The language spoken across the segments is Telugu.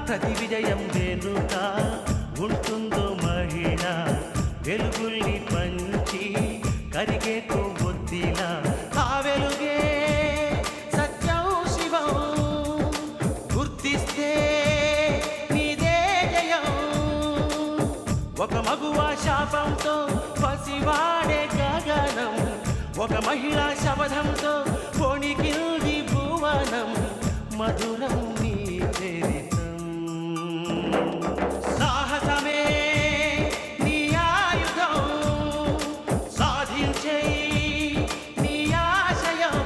ప్రతి విజయం వెనుక ఉంటుందో మహిళ వెలుగుల్ని పంచి కరిగే కొవ్వొత్తిలా ఆ వెలుగే సత్యం శివం గుర్తిస్తే నీదే జయం ఒక మగువ శాపంతో పసివాడే గగనం ఒక మహిళా శపథంతో పొణికిల్ది భువనం మధురం నీ చరితం సాహసమే నీ ఆయుధం సాధించే నీ ఆశయం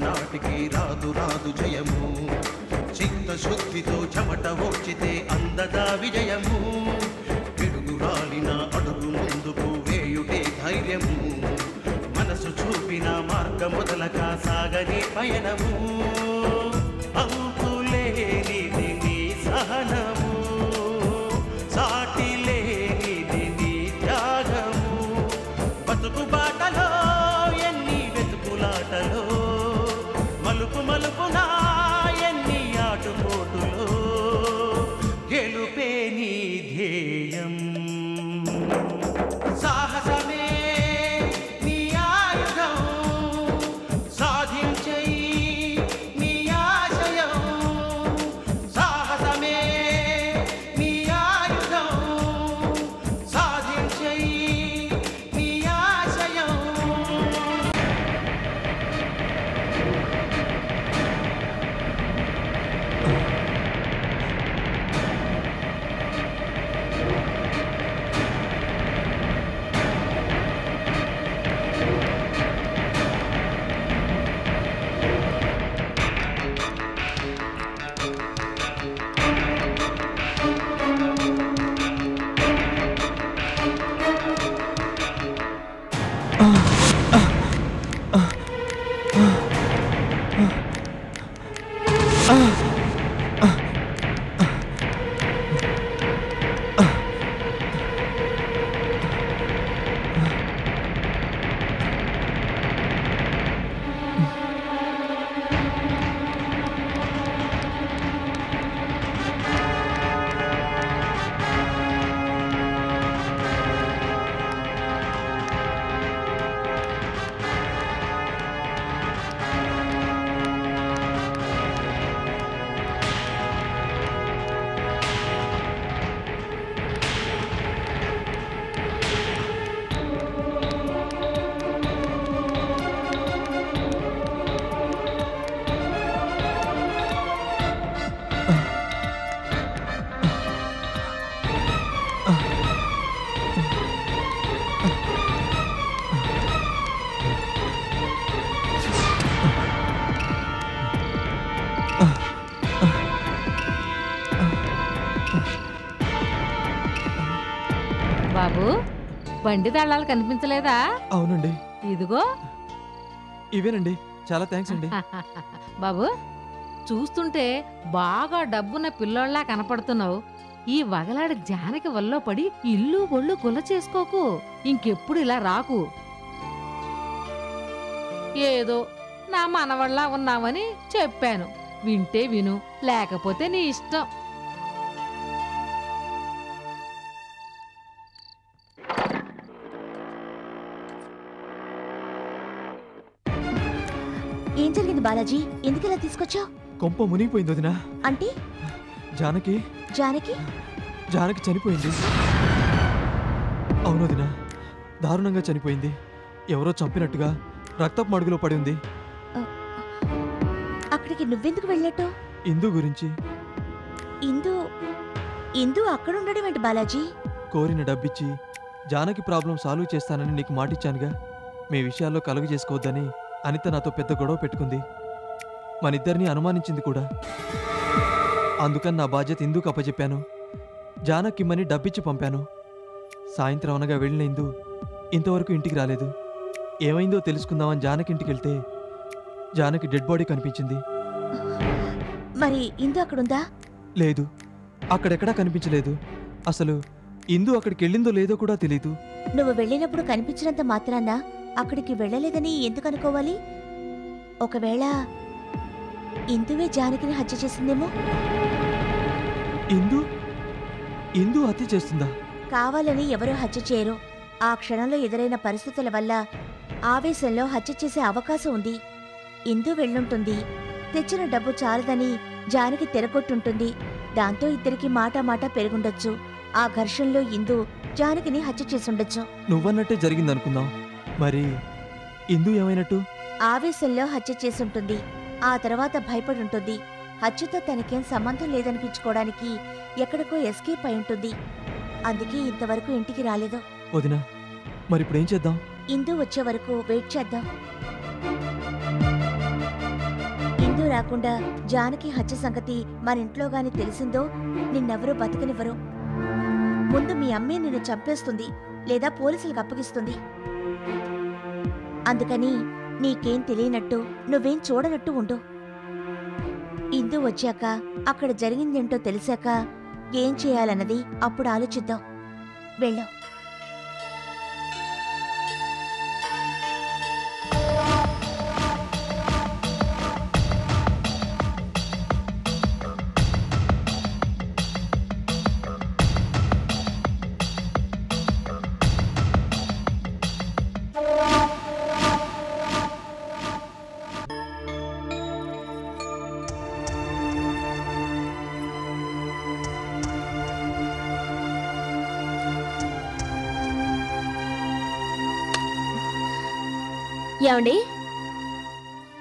నాటికి రాదు రాదు జయము చిత్తశుద్ధితో చెమట ఓర్చితే అందదా విజయము పిడుగు రాలిన అడుగు ముందుకు వేయుటే ధైర్యము మనసు చూపిన మార్గం మొదలక సాగని పయనము అంతులేనిది నీ సహనము సాటి లేనిది నీ త్యాగము బతుకు బాటలో ఎన్ని వెతుకులాటలో మలుపు మలుపునా ఎన్ని ఆటుపోటులో గెలుపే నీ ధ్యేయం సాహసమే నీ ఆయుధం సాధించే నీ ఆశయం సాహసమే నీ ఆయుధం సాధించే నీ ఆశయం బాబు బండి తాళాలు కనిపించలేదా? అవునండి. ఇదిగో ఇవేనండి. చాలా థ్యాంక్స్ అండి. బాబు చూస్తుంటే బాగా డబ్బున్న పిల్లోళ్ళలా కనపడుతున్నావు. ఈ వగలాడి జానకి వల్ల పడి ఇల్లు ఒళ్ళు గుల్ల చేసుకోకు. ఇంకెప్పుడు ఇలా రాకు. ఏదో నా మనవళ్ళ ఉన్నావని చెప్పాను. వింటే విను, లేకపోతే నీ ఇష్టం. ఏం జరిగింది బాలాజీ? ఎందుకు ఇలా తీసుకొచ్చావు? కొంప మునిగిపోయింది వదినా. అంటే జానకి జానకి జానకి చనిపోయింది. అవును వదినా, దారుణంగా చనిపోయింది. ఎవరో చంపినట్టుగా రక్తపు మడుగులో పడి ఉంది. అక్కడికి నువ్వెందుకు వెళ్ళట్టు? ఇందు గురించి. ఇందు అక్కడ ఉండడం ఏంటి బాలాజీ? కోరిన డబ్బిచ్చి జానకి ప్రాబ్లం సాల్వ్ చేస్తానని నీకు మాటిచ్చానుగా. మీ విషయాల్లో కలుగు చేసుకోవద్దని అనిత నాతో పెద్ద గొడవ పెట్టుకుంది. మనిద్దరిని అనుమానించింది కూడా. అందుకని నా బాధ్యత ఇందుకు అప్పచెప్పాను. జానకిమ్మని డబ్బిచ్చి పంపాను. సాయంత్రం అనగా వెళ్ళిన ఇందు ఇంతవరకు ఇంటికి రాలేదు. ఏమైందో తెలుసుకుందామని జానకి ఇంటికి వెళ్తే జానకి డెడ్ బాడీ కనిపించింది. మరి ఇందు అక్కడుందా? లేదు, అక్కడెక్కడా కనిపించలేదు. అసలు ఇందు అక్కడికి వెళ్ళిందో లేదో కూడా తెలీదు. నువ్వు వెళ్ళినప్పుడు కనిపించినంత మాత్రాన అక్కడికి వెళ్ళలేదని ఎందుకు అనుకోవాలి? ఒకవేళ ఇందువే జానకిని హత్య చేసిందేమో. ఇందు హత్య చేస్తుందా? కావాలని ఎవరూ హత్య చేయరు. ఆ క్షణంలో ఎదురైన పరిస్థితుల వల్ల ఆవేశంలో హత్య చేసే అవకాశం ఉంది. ఇందు వెళ్ళుంటుంది. తెచ్చిన డబ్బు చాలదని జానకి తెరకొట్టుంటుంది. దాంతో ఇద్దరికి మాట పెరుగుండొచ్చు. ఆ ఘర్షణలో ఇందు జానకిని హత్య చేసుండొచ్చు. నువ్వన్నట్టే జరిగిందనుకుందాం. మరి ఇందు ఏమైనట్టు? ఆవేశంలో హత్య చేసుంటుంది. ఆ తర్వాత భయపడుంటుంది. హత్యతో తనకేం సంబంధం లేదనిపించుకోవడానికి ఎక్కడికో ఎస్కేప్ అయి ఉంటుంది. అందుకే ఇంతవరకు ఇంటికి రాలేదు. వదినా, మరిప్పుడేం చేద్దాం? ఇందు వచ్చే వరకు వెయిట్ చేద్దాం. ఇందు రాకుండా జానకి హత్య సంగతి మన ఇంట్లో గాని తెలిసిందో నిన్నెవరూ బతకనివ్వరు. ముందు మీ అమ్మే నిన్ను చంపేస్తుంది, లేదా పోలీసులకు అప్పగిస్తుంది. అందుకని నీకేం తెలియనట్టు, నువ్వేం చూడనట్టు ఉండు. ఇందు వచ్చాక, అక్కడ జరిగిందేంటో తెలిసాక ఏం చేయాలన్నది అప్పుడు ఆలోచిద్దాం. వెళ్ళు. ఏమండి,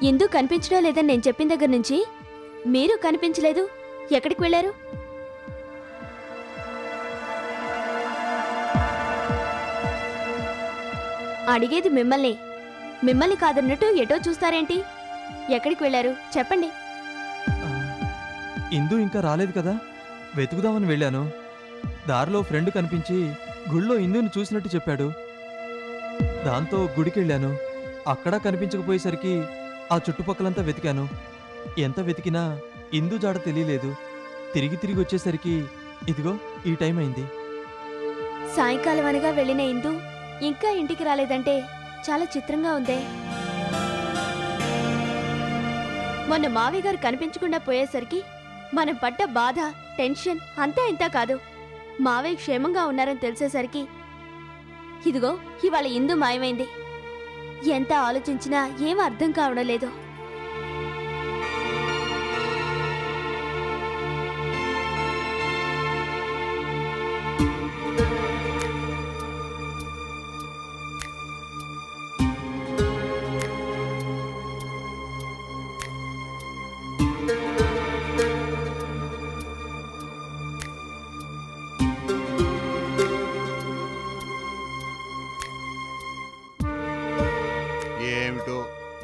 ఎందుకు కనిపించడం లేదని నేను చెప్పిన దగ్గర నుంచి మీరు కనిపించలేదు. ఎక్కడికి వెళ్ళారు? అడిగేది మిమ్మల్ని కాదన్నట్టు ఎటో చూస్తారేంటి? ఎక్కడికి వెళ్ళారు చెప్పండి. ఇందు ఇంకా రాలేదు కదా, వెతుకుదామని వెళ్ళాను. దారిలో ఫ్రెండ్ కనిపించి గుళ్ళో ఇందుని చూసినట్టు చెప్పాడు. దాంతో గుడికెళ్ళాను. అక్కడ కనిపించకపోయేసరికి ఆ చుట్టుపక్కలంతా వెతికాను. ఎంత వెతికినా ఇందు జాడ తెలియలేదు. తిరిగి వచ్చేసరికి ఇదిగో ఈ టైం అయింది. సాయంకాలం అనగా వెళ్ళిన ఇందు ఇంకా ఇంటికి రాలేదంటే చాలా చిత్రంగా ఉందే. మొన్న మావయ్య గారు కనిపించకుండా పోయేసరికి మనం పడ్డ బాధ, టెన్షన్ అంతా ఇంత కాదు. మావయ్య క్షేమంగా ఉన్నారని తెలిసేసరికి ఇదిగో ఇవాళ ఇందు మాయమైంది. ఎంత ఆలోచించినా ఏం అర్థం కావడం లేదు.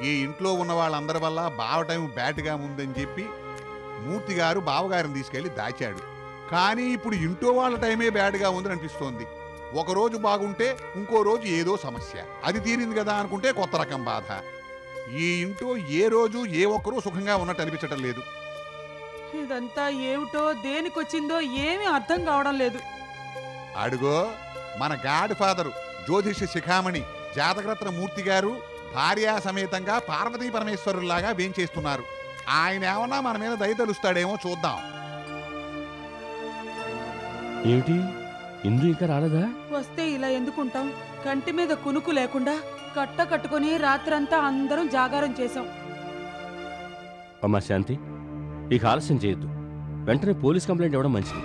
ఈ ఇంట్లో ఉన్న వాళ్ళందరి వల్ల బావ టైం బ్యాట్గా ఉందని చెప్పి మూర్తిగారు బావగారిని తీసుకెళ్లి దాచాడు. కానీ ఇప్పుడు ఇంట్లో వాళ్ళ టైమే బ్యాడ్గా ఉందని అనిపిస్తోంది. ఒకరోజు బాగుంటే ఇంకో రోజు ఏదో సమస్య. అది తీరింది కదా అనుకుంటే కొత్త రకం బాధ. ఈ ఇంట్లో ఏ రోజు ఏ ఒక్కరూ సుఖంగా ఉన్నట్టు అనిపించటం లేదు. ఇదంతా ఏమిటో, దేనికొచ్చిందో ఏమీ అర్థం కావడం లేదు. అడుగో మన గాడ్ ఫాదరు జ్యోతిష శిఖామణి జాతకరత్న మూర్తి గారు భార్యా సమేతంగా పార్వతీ పరమేశ్వరులాగా వేంచేస్తున్నారు. ఆయన ఏమన్నా మన మీద దయ తలుస్తాడేమో చూద్దాం. ఏమిటి, ఇందు ఇంకా రాలేదా? వస్తే ఇలా ఎందుకుంటాం? కంటి మీద కునుకు లేకుండా కట్టుకొని రాత్రంతా అందరం జాగారం చేశాం. అమ్మా శాంతి, ఇక ఆలస్యం చేయొద్దు. వెంటనే పోలీస్ కంప్లైంట్ ఇవ్వడం మంచిది.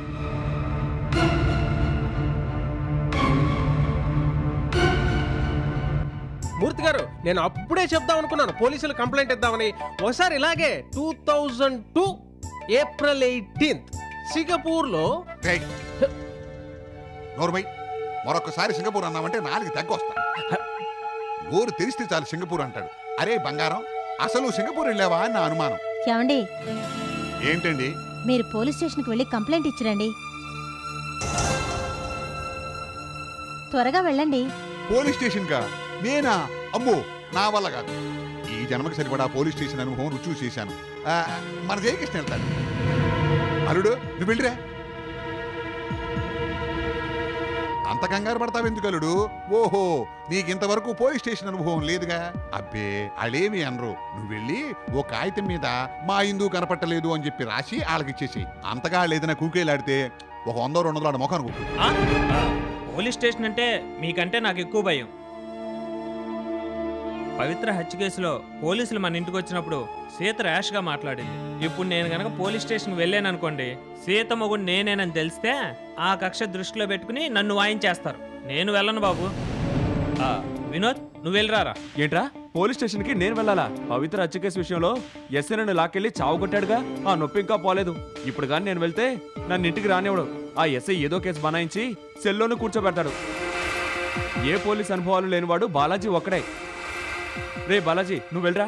మూర్తి గారు, నేను అప్పుడే చెప్దాం అనుకున్నాను పోలీసులు కంప్లైంట్ ఇద్దామని. ఒకసారి ఇలాగే 2002 ఏప్రిల్ 18 సింగపూర్లో. నోర్మై, మరొకసారి సింగపూర్ అన్నామంటే నాలుగు తగ్గొస్తా. గోరు తెరిస్తే చాలు సింగపూర్ అంటాడు. అరే బంగారం, అసలు సింగపూర్ వెళ్ళావా అని నా అనుమానం. ఏమండి, ఏంటండి? మీరు పోలీస్ స్టేషన్కి వెళ్ళి కంప్లైంట్ ఇచ్చిరండి. త్వరగా వెళ్ళండి. పోలీస్ స్టేషన్ కా? నేనా? అమ్మో నా వల్ల కాదు. ఈ జన్మకి సరిపడా పోలీస్ స్టేషన్ అనుభవం రుచి చేశాను. మన జయకృష్ణ వెళ్తాడు. అల్లుడు నువ్వు వెళ్ళిరా. అంత కంగారు పడతావు ఎందుకు అల్లుడు? ఓహో నీకింతవరకు పోలీస్ స్టేషన్ అనుభవం లేదుగా. అబ్బే అళేమి అనరు. నువ్వు వెళ్ళి ఓ కాగితం మీద మా ఇందుకు కనపట్టలేదు అని చెప్పి రాసి వాళ్ళకిచ్చేసి, అంతగా లేదన్నా కూకేలాడితే ఒక 100-200 ముఖం అనుకో. పోలీస్ స్టేషన్ అంటే మీకంటే నాకు ఎక్కువ భయం. పవిత్ర హత్య కేసులో పోలీసులు మన ఇంటికి వచ్చినప్పుడు సీత ర్యాష్గా మాట్లాడింది. ఇప్పుడు నేను గనక పోలీస్ స్టేషన్ వెళ్ళాననుకోండి, సీత మొగుడు నేనేనని తెలిస్తే ఆ కక్ష దృష్టిలో పెట్టుకుని నన్ను వాయించేస్తారు. నేను వెళ్ళను బాబు. వినోద్ నువ్వు వెళ్ళరారా. ఏంట్రా పోలీస్ స్టేషన్కి నేను వెళ్ళాలా? పవిత్ర హత్య కేసు విషయంలో ఎస్ఐ నన్ను లాక్కెళ్ళి చావు కొట్టాడుగా. ఆ నొప్పి ఇంకా పోలేదు. ఇప్పుడు కానీ నేను వెళ్తే నన్ను ఇంటికి రానివ్వడు. ఆ ఎస్ఐ ఏదో కేసు బనాయించి సెల్లోనూ కూర్చోబెడతాడు. ఏ పోలీస్ అనుభవాలు లేనివాడు బాలాజీ ఒక్కడే. రే బాలాజీ నువ్వు వెళ్ళరా.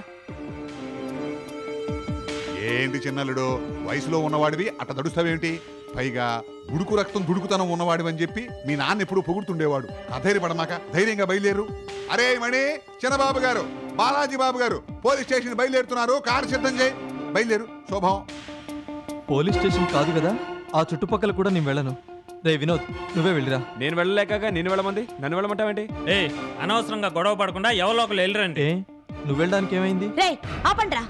ఏంటి చిన్నల్లుడు, వయసులో ఉన్నవాడివి అట్ట దడుస్తావేంటి? పైగా గుడుకు రక్తం దుడుకుతనం ఉన్నవాడు అని చెప్పి మీ నాన్న ఎప్పుడు పొగుడుతుండేవాడు. అధైర్యపడమాక ధైర్యంగా బయలుదేరు. అరే మణి, చిన్నబాబు గారు, బాలాజీ బాబు గారు పోలీస్ స్టేషన్ బయలుదేరుతున్నారు. కారు సిద్ధం చేయి, బయలుదేరు. శోభం. పోలీస్ స్టేషన్ కాదు కదా, ఆ చుట్టుపక్కల కూడా నేను వెళ్ళను. రే వినోద్ నువ్వే వెళ్ళిరా. నేను వెళ్ళలేక నేను వెళ్ళమంది, నన్ను వెళ్ళమంటావేంటి? అనవసరంగా గొడవ పడకుండా ఎవరో ఒకరు వెళ్ళరండి. నువ్వు వెళ్ళడానికి ఏమైంది? రే ఆపండ్రా.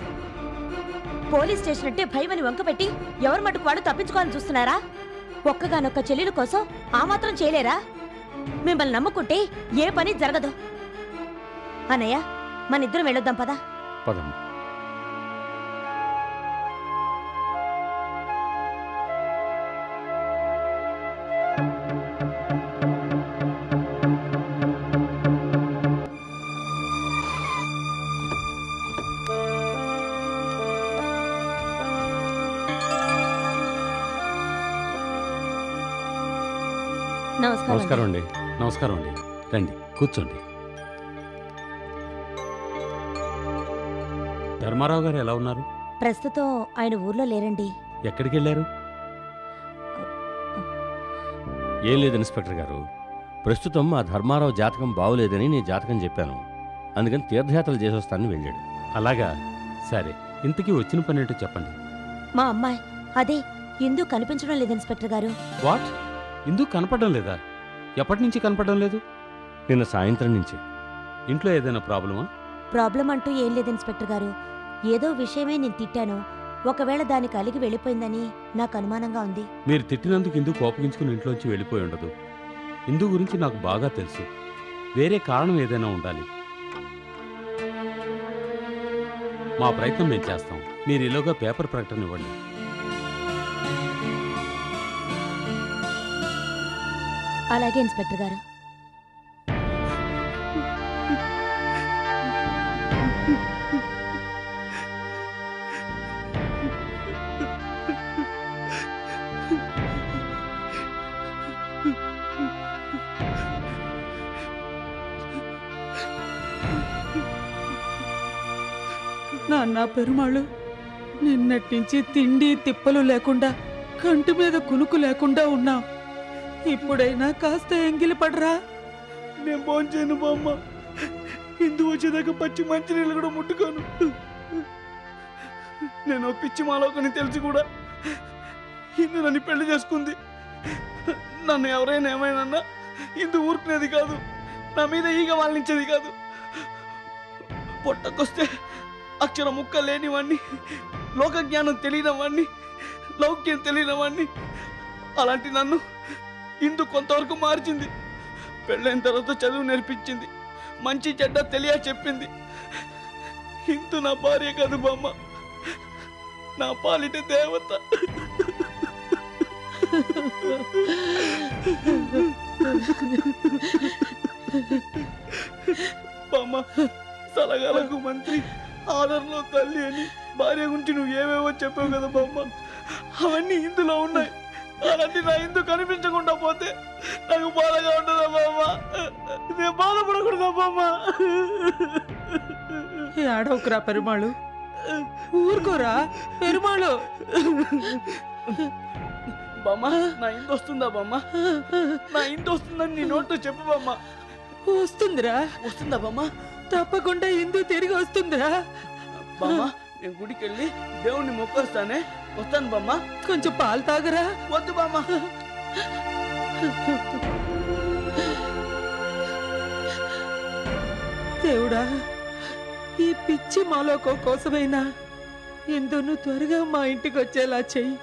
పోలీస్ స్టేషన్ అంటే భయమని వంకపెట్టి ఎవరి మటుకు వాడు తప్పించుకోవాలని చూస్తున్నారా? ఒక్కగానొక్క చెల్లెల కోసం ఆ మాత్రం చేయలేరా? మిమ్మల్ని నమ్ముకుంటే ఏ పని జరగదు. అన్నయ్య మన ఇద్దరం వెళ్ళొద్దాం పదా. నమస్కారం అండి. నమస్కారం అండి. రండి కూర్చోండి. ధర్మారావు గారు ఎలా ఉన్నారు? ప్రస్తుతం ఆయన ఊర్లో లేరండి. ఎక్కడికి వెళ్ళారు? ఏం లేదు ఇన్స్పెక్టర్ గారు, ప్రస్తుతం మా ధర్మారావు జాతకం బాగులేదని నేను జాతకం చెప్పాను. అందుకని తీర్థయాత్రలు చేసొస్తానని వెళ్ళాడు. అలాగా, సరే. ఇంతకీ వచ్చిన పని ఏంటో చెప్పండి. మా అమ్మాయి అదే ఇందు కనిపించడం లేదు ఇన్స్పెక్టర్ గారు. వాట్? ఇందుకు కనపడడం లేదా? ఎప్పటి నుంచి కనపడడం లేదు? నిన్న సాయంత్రం నుంచి. ఇంట్లో ఏదైనా ప్రాబ్లమా? ప్రాబ్లం అంటూ ఏం లేదు ఇన్స్పెక్టర్ గారు. ఏదో విషయమే నేను తిట్టాను. ఒకవేళ దానికి అలిగి వెళ్ళిపోయిందని నాకు అనుమానంగా ఉంది. మీరు తిట్టినందుకు ఇందుకు కోపగించుకుని ఇంట్లోంచి వెళ్ళిపోయి ఉండదు. ఇందు గురించి నాకు బాగా తెలుసు. వేరే కారణం ఏదైనా ఉండాలి. మా ప్రయత్నం మేము చేస్తాం. మీరు ఈలోగా పేపర్ ప్రకటన ఇవ్వండి. అలాగే ఇన్స్పెక్టర్ గారు. నాన్న పెరుమాళ్ళు, నిన్నటి నుంచి తిండి తిప్పలు లేకుండా, కంటి మీద కునుకు లేకుండా ఉన్నాం. ఇప్పుడైనా కాస్త ఎంగిలి పడరా. నేను భోంచేను బామ్మ. ఇందు వచ్చేదాకా పచ్చి మంచినీళ్ళు కూడా ముట్టుకోను. నేను పిచ్చి మాలోకని తెలిసి కూడా ఇందు నన్ను పెళ్లి చేసుకుంది. నన్ను ఎవరైనా ఏమైనా ఇందు ఊరుకునేది కాదు. నా మీద ఈగ వాలించేది కాదు. పొట్టకొస్తే అక్షర ముక్క లేనివాణ్ణి, లోకజ్ఞానం తెలియని వాణ్ణి, లౌక్యం తెలియని వాణ్ణి. అలాంటి నన్ను ఇందు కొంతవరకు మార్చింది. పెళ్ళైన తర్వాత చదువు నేర్పించింది. మంచి చెడ్డ తెలియ చెప్పింది. ఇందు నా భార్య కాదు బామ్మ, నా పాలిట దేవత. బామ్మ, సలగాలకు మంత్రి, ఆదరణలో తల్లి అని భార్య గురించి నువ్వు ఏవేవో చెప్పావు కదా బామ్మ, అవన్నీ ఇందులో ఉన్నాయి. అలాంటి నా ఇందు కనిపించకుండా పోతే నాకు బాధగా ఉంటుందా బామ్మ? నేను బాధపడకూడదా బామ్మ? ఆడవుకురా పెరుమాళ్ళు, ఊరుకోరా పెరుమాళ్ళు. బామ్మ, నా ఇందు వస్తుందా బామ్మ? నా ఇందు వస్తుందని నీ నోట్తో చెప్పు బామ్మ. వస్తుందిరా. వస్తుందా బామ్మ? తప్పకుండా ఇందు తిరిగి వస్తుందా? బామ్మ నేను గుడికి వెళ్ళి దేవుణ్ణి మొక్కొస్తానే. వస్తాను బామ్మ. కొంచెం పాలు తాగరా? వద్దు బామ్మ. దేవుడా, ఈ పిచ్చి మాలోకం కోసమైనా ఇందును త్వరగా మా ఇంటికి వచ్చేలా చెయ్యి.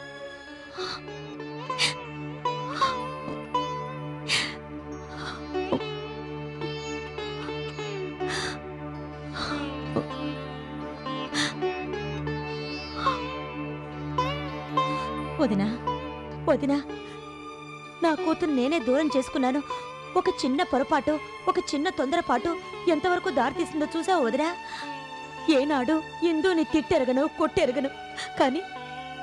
వదినా, వదినా, నా కూతురు నేనే దూరం చేసుకున్నాను. ఒక చిన్న పొరపాటు, ఒక చిన్న తొందరపాటు ఎంతవరకు దారితీసిందో చూసావు వదినా? ఏనాడు ఇందుని తిట్టెరగను, కొట్టెరగను, కానీ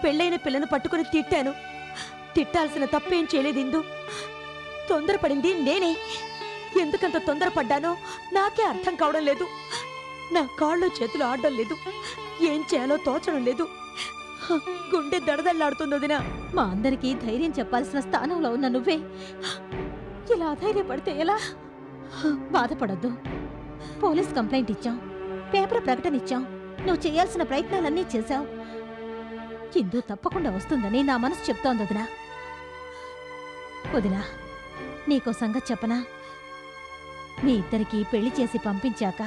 పెళ్ళైన పిల్లను పట్టుకుని తిట్టాను. తిట్టాల్సిన తప్పేం చేయలేదు ఇందు. తొందరపడింది నేనే. ఎందుకంత తొందరపడ్డానో నాకే అర్థం కావడం లేదు. నా కాళ్ళు చేతులు ఆడడం లేదు. ఏం చేయాలో తోచడం లేదు. గుండె దడదల్లాడుతుంది వదినా. మా అందరికీ ధైర్యం చెప్పాల్సిన స్థానంలో ఉన్న నువ్వే ఇలా అధైర్యపడితే ఎలా? బాధపడొద్దు. పోలీస్ కంప్లైంట్ ఇచ్చాం, పేపర్ ప్రకటన ఇచ్చాం, నువ్వు చేయాల్సిన ప్రయత్నాలన్నీ చేశావు. ఇందు తప్పకుండా వస్తుందని నా మనసు చెప్తోంది వదినా. వదినా, నీకో సంగతి చెప్పనా? మీ ఇద్దరికీ పెళ్లి చేసి పంపించాక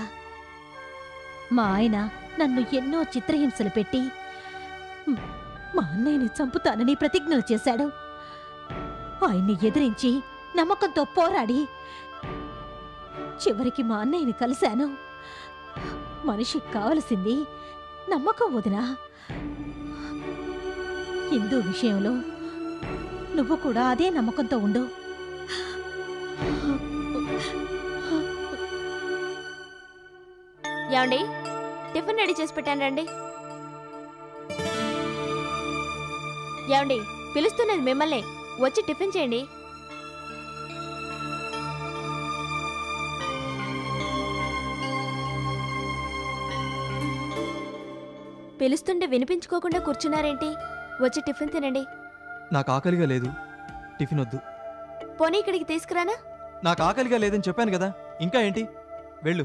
మా ఆయన నన్ను ఎన్నో చిత్రహింసలు పెట్టి మా అన్నయ్యని చంపుతానని ప్రతిజ్ఞలు చేశాడు. ఆయన్ని ఎదిరించి నమ్మకంతో పోరాడి చివరికి మా అన్నయ్యని కలిశాను. మనిషికి కావలసింది నమ్మకం వదినా. హిందూ విషయంలో నువ్వు కూడా అదే నమ్మకంతో ఉండు. ఏమండి, టిఫిన్ రెడీ చేసి పెట్టాను రండి. ఏమండి, పిలుస్తున్నది మిమ్మల్ని, వచ్చి టిఫిన్ చేయండి. పిలుస్తుంటే వినిపించుకోకుండా కూర్చున్నారేంటి? వచ్చి టిఫిన్ తినండి. నాకు ఆకలిగా లేదు, టిఫిన్ వద్దు. పోనీ ఇక్కడికి తీసుకురానా? నాకు ఆకలిగా లేదని చెప్పాను కదా, ఇంకా ఏంటి? వెళ్ళు.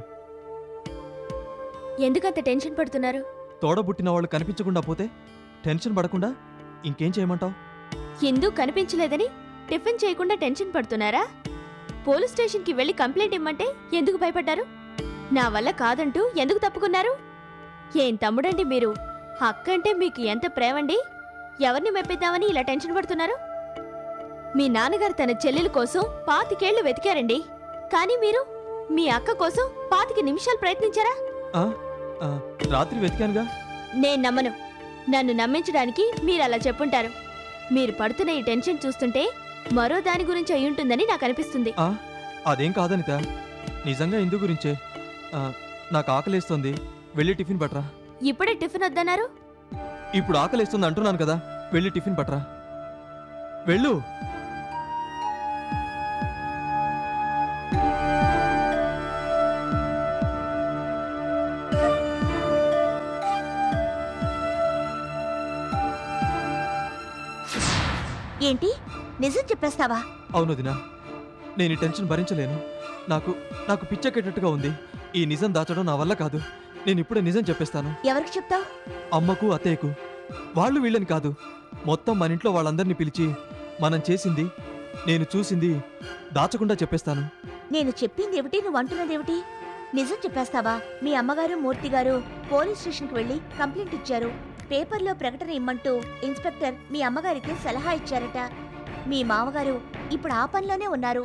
ఎందుకంత టెన్షన్ పడుతున్నారు? తోడబుట్టిన వాళ్ళు కనిపించకుండా పోతే టెన్షన్ పడకుండా ఇంకేం చేయమంటావు? ఎందుకు కనిపించలేదని టిఫిన్ చేయకుండా టెన్షన్ పడుతున్నారా? పోలీస్ స్టేషన్కి వెళ్ళి కంప్లైంట్ ఇమ్మంటే ఎందుకు భయపడ్డారు? నా వల్ల కాదంటూ ఎందుకు తప్పుకున్నారు? ఏం తమ్ముడండి మీరు? అక్కంటే మీకు ఎంత ప్రేమండి? ఎవరిని మెప్పిద్దామని ఇలా టెన్షన్ పడుతున్నారు? మీ నాన్నగారు తన చెల్లెల కోసం 25 ఏళ్లు వెతికారండి, కానీ మీరు మీ అక్క కోసం 25 నిమిషాలు ప్రయత్నించారా? రాత్రి వెతికానుగా. నేను నమ్మను. నన్ను నమ్మించడానికి మీరు అలా చెప్పుంటారు. మీరు పడుతున్న ఈ టెన్షన్ చూస్తుంటే మరో దాని గురించి అయ్యుంటుందని నాకు అనిపిస్తుంది. అదేం కాదనిత, నిజంగా ఇందు గురించే. నాకు ఆకలేస్తుంది, వెళ్ళి టిఫిన్ పట్రా. ఇప్పుడే టిఫిన్ వద్దన్నారు? ఇప్పుడు ఆకలేస్తుంది అంటున్నాను కదా, వెళ్ళి టిఫిన్ పట్రా. వెళ్ళు. ఏంటి, నిజం చెప్పేస్తావా? అవును దినా, నేను ఈ టెన్షన్ భరించలేను. నాకు పిచ్చెక్కేటట్టుగా ఉంది. ఈ నిజం దాచడం నా వల్ల కాదు. నేను ఇప్పుడే నిజం చెప్పేస్తాను. ఎవరికి చెప్తావు? అమ్మకు, అత్తయ్యకు. వాళ్ళు వీళ్ళని కాదు, మొత్తం మన ఇంట్లో వాళ్ళందరినీ పిలిచి మనం చేసింది, నేను చూసింది దాచకుండా చెప్పేస్తాను. నేను చెప్పింది ఏమిటి, నువ్వు అంటున్నదేమిటి? నిజం చెప్పేస్తావా? మీ అమ్మగారు, మూర్తి గారు పోలీస్ స్టేషన్కి వెళ్ళి కంప్లైంట్ ఇచ్చారు. పేపర్లో ప్రకటన ఇమ్మంటూ ఇన్స్పెక్టర్ మీ అమ్మగారికి సలహా ఇచ్చారట. మీ మామగారు ఇప్పుడు ఆ పనిలోనే ఉన్నారు.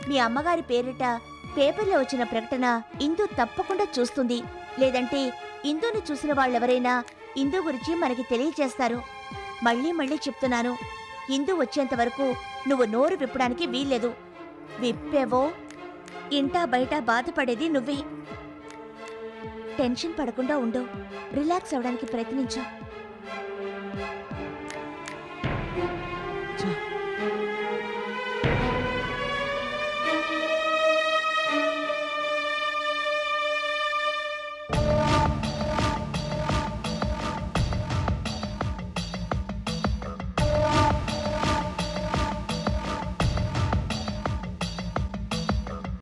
మీ అమ్మగారి పేరిట పేపర్లో వచ్చిన ప్రకటన ఇందు తప్పకుండా చూస్తుంది. లేదంటే ఇందుని చూసిన వాళ్ళెవరైనా ఇందు గురించి మనకి తెలియజేస్తారు. మళ్ళీ మళ్ళీ చెప్తున్నాను, ఇందు వచ్చేంత వరకు నువ్వు నోరు విప్పడానికి వీల్లేదు. విప్పేవో ఇంటా బయట బాధపడేది నువ్వే. టెన్షన్ పడకుండా ఉండు, రిలాక్స్ అవడానికి ప్రయత్నించు.